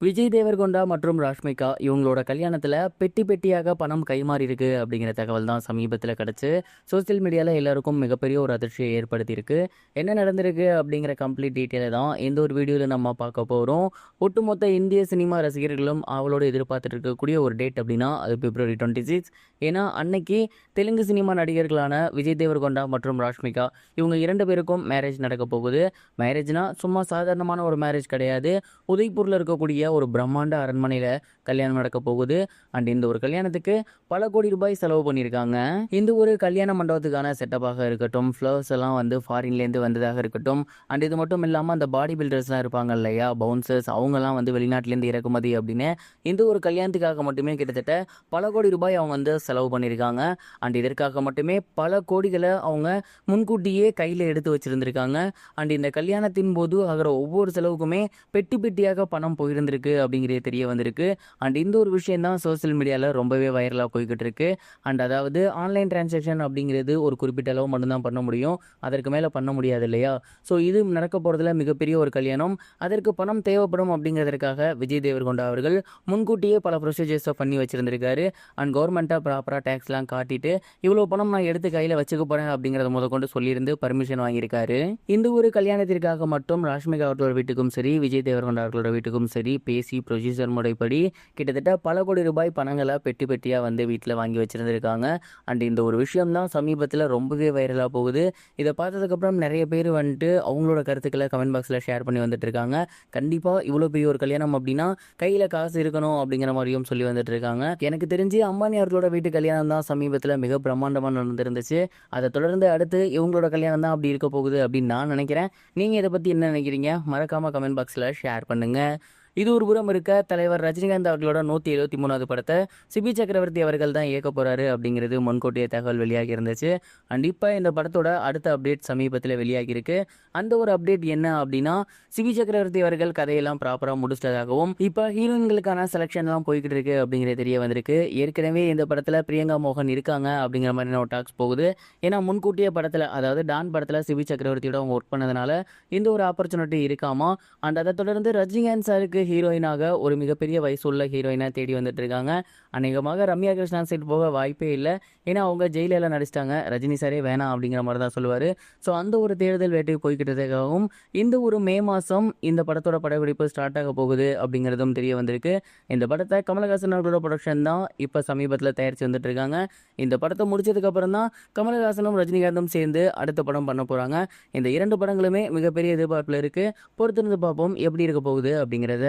விஜய் தேவர்கொண்டா மற்றும் ராஷ்மிகா இவங்களோட கல்யாணத்துல பெட்டி பெட்டியாக பணம் கைமாறி இருக்கு அப்படிங்கிற தகவல் தான் சமீபத்தில் கிடைச்சு சோசியல் மீடியாவில் எல்லாருக்கும் மிகப்பெரிய ஒரு அதிர்ச்சியை ஏற்படுத்தியிருக்கு. என்ன நடந்திருக்கு அப்படிங்கிற கம்ப்ளீட் டீட்டெயிலை தான் இந்த ஒரு வீடியோவில் நம்ம பார்க்க போகிறோம். ஒட்டுமொத்த இந்திய சினிமா ரசிகர்களும் அவளோடு எதிர்பார்த்துட்டு இருக்கக்கூடிய ஒரு டேட் அப்படின்னா அது பிப்ரவரி 26. ஏன்னா அன்னைக்கு தெலுங்கு சினிமா நடிகர்களான விஜய் தேவர்கொண்டா மற்றும் ராஷ்மிகா இவங்க இரண்டு பேருக்கும் மேரேஜ் நடக்க போகுது. மேரேஜ்னா சும்மா சாதாரணமான ஒரு மேரேஜ் கிடையாது. உதய்பூரில் இருக்கக்கூடிய ஒரு பிரம்மாண்ட அரண்மனையில் கல்யாணம் நடக்க போகுது. அண்ட் இந்த ஒரு கல்யாணத்துக்கு பல கோடி ரூபாய் செலவு பண்ணியிருக்காங்க. இந்த ஒரு கல்யாண மண்டபத்துக்கான செட்டப்பாக இருக்கட்டும், ஃப்ளவர்ஸ் எல்லாம் வந்து ஃபாரின்லேருந்து வந்ததாக இருக்கட்டும், அண்ட் இது மட்டும் இல்லாமல் அந்த பாடி பில்டர்ஸ்லாம் இருப்பாங்க இல்லையா, பவுன்சர்ஸ், அவங்கெல்லாம் வந்து வெளிநாட்டிலேருந்து இறக்குமதி அப்படின்னு இந்த ஒரு கல்யாணத்துக்காக மட்டுமே கிட்டத்தட்ட பல கோடி ரூபாய் அவங்க வந்து செலவு பண்ணியிருக்காங்க. அண்ட் இதற்காக மட்டுமே பல கோடிகளை அவங்க முன்கூட்டியே கையில் எடுத்து வச்சிருந்திருக்காங்க. அண்ட் இந்த கல்யாணத்தின் போது ஆகிற ஒவ்வொரு செலவுக்குமே பெட்டி பெட்டியாக பணம் போயிருந்திருக்கு அப்படிங்கிறது தெரிய வந்திருக்கு. அண்ட் இந்த ஒரு விஷயம் தான் சோசியல் மீடியாவில் ரொம்பவே வைரலாக போய்கிட்டு இருக்கு. அண்ட் அதாவது ஆன்லைன் டிரான்சாக்ஷன் அப்படிங்கிறது ஒரு குறிப்பிட்ட அளவு மட்டும்தான் பண்ண முடியும், அதற்கு மேலே பண்ண முடியாது இல்லையா. ஸோ இது நடக்க போகிறதுல மிகப்பெரிய ஒரு கல்யாணம், அதற்கு பணம் தேவைப்படும் அப்படிங்கிறதுக்காக விஜய் தேவர்கொண்டா அவர்கள் முன்கூட்டியே பல ப்ரொசீஜர்ஸை பண்ணி வச்சிருந்திருக்காரு. அண்ட் கவர்மெண்ட்டாக ப்ராப்பராக டேக்ஸ்லாம் காட்டிட்டு இவ்வளோ பணம் நான் எடுத்து கையில் வச்சுக்க போகிறேன் அப்படிங்கிறத முதற்கொண்டு சொல்லியிருந்து பர்மிஷன் வாங்கியிருக்காரு. இந்த ஒரு கல்யாணத்திற்காக மட்டும் ராஷ்மிகா அவர்களோட வீட்டுக்கும் சரி, விஜய் தேவர்கொண்டா அவர்களோட வீட்டுக்கும் சரி பேசி ப்ரொசீஜர் முறைப்படி கிட்டத்தட்ட பல கோடி ரூபாய் பணங்களை பெட்டி பெட்டியாக வந்து வீட்டில் வாங்கி வச்சுருந்துருக்காங்க. அண்ட் இந்த ஒரு விஷயம் தான் சமீபத்தில் ரொம்பவே வைரலாக போகுது. இதை பார்த்ததுக்கப்புறம் நிறைய பேர் வந்துட்டு அவங்களோட கருத்துக்களை கமெண்ட் பாக்ஸில் ஷேர் பண்ணி வந்துட்டு இருக்காங்க. கண்டிப்பாக இவ்வளோ பெரிய ஒரு கல்யாணம் அப்படின்னா கையில் காசு இருக்கணும் அப்படிங்கிற மாதிரியும் சொல்லி வந்துட்டு இருக்காங்க. எனக்கு தெரிஞ்சு அம்பானி அவர்களோட வீட்டு கல்யாணம் தான் சமீபத்தில் மிக பிரம்மாண்டமாக நடந்துருந்துச்சு. அதை தொடர்ந்து அடுத்து இவங்களோட கல்யாணம் தான் அப்படி இருக்க போகுது அப்படின்னு நான் நினைக்கிறேன். நீங்கள் இதை பற்றி என்ன நினைக்கிறீங்க? மறக்காமல் கமெண்ட் பாக்ஸில் ஷேர் பண்ணுங்கள். இது ஒரு புறம் இருக்க, தலைவர் ரஜினிகாந்த் அவர்களோட 173வது படத்தை சிபி சக்கரவர்த்தி அவர்கள் தான் இயக்க போறாரு அப்படிங்கிறது முன்கூட்டிய தகவல் வெளியாகி இருந்துச்சு. அண்ட் இப்போ இந்த படத்தோட அடுத்த அப்டேட் சமீபத்தில் வெளியாகி இருக்கு. அந்த ஒரு அப்டேட் என்ன அப்படின்னா, சிபி சக்கரவர்த்தி அவர்கள் கதையெல்லாம் ப்ராப்பராக முடிச்சிட்டதாகவும் இப்போ ஹீரோயின்களுக்கான செலெக்ஷன்லாம் போய்கிட்டு இருக்கு அப்படிங்கிறது தெரிய வந்திருக்கு. ஏற்கனவே இந்த படத்தில் பிரியங்கா மோகன் இருக்காங்க அப்படிங்கிற மாதிரி ஒரு டாக்ஸ் போகுது. ஏன்னா முன்கூட்டிய படத்தில், அதாவது டான் படத்தில் சிபி சக்கரவர்த்தியோட அவங்க ஒர்க் பண்ணதுனால இந்த ஒரு ஆப்பர்ச்சுனிட்டி இருக்காமா. அண்ட் அதை தொடர்ந்து ரஜினிகாந்த் சாருக்கு ஹீரோயினாக ஒரு மிகப்பெரிய வயசுள்ள ஹீரோயினாக தேடி வந்துட்டு இருக்காங்க. அநேகமாக ரம்யா கிருஷ்ணன் சைட் போக வாய்ப்பே இல்லை. ஏன்னா அவங்க ஜெயிலெல்லாம் நடிச்சிட்டாங்க, ரஜினி சாரே வேணாம் அப்படிங்கிற மாதிரி தான் சொல்லுவார். ஸோ அந்த ஒரு தேர்தல் வேட்டை போய்கிட்டதுக்காகவும் இந்த ஒரு மே மாதம் இந்த படத்தோட படப்பிடிப்பு ஸ்டார்ட் ஆக போகுது அப்படிங்கிறதும் தெரிய வந்திருக்கு. இந்த படத்தை கமலஹாசன் அவர்களோட ப்ரொடக்ஷன் தான் இப்போ சமீபத்தில் தயாரித்து வந்துட்டு இருக்காங்க. இந்த படத்தை முடிச்சதுக்கப்புறம் தான் கமலஹாசனும் ரஜினிகாந்தும் சேர்ந்து அடுத்த படம் பண்ண போகிறாங்க. இந்த இரண்டு படங்களுமே மிகப்பெரிய எதிர்பார்ப்பில் இருக்குது. பொறுத்திருந்து பார்ப்போம் எப்படி இருக்க போகுது அப்படிங்கிறத.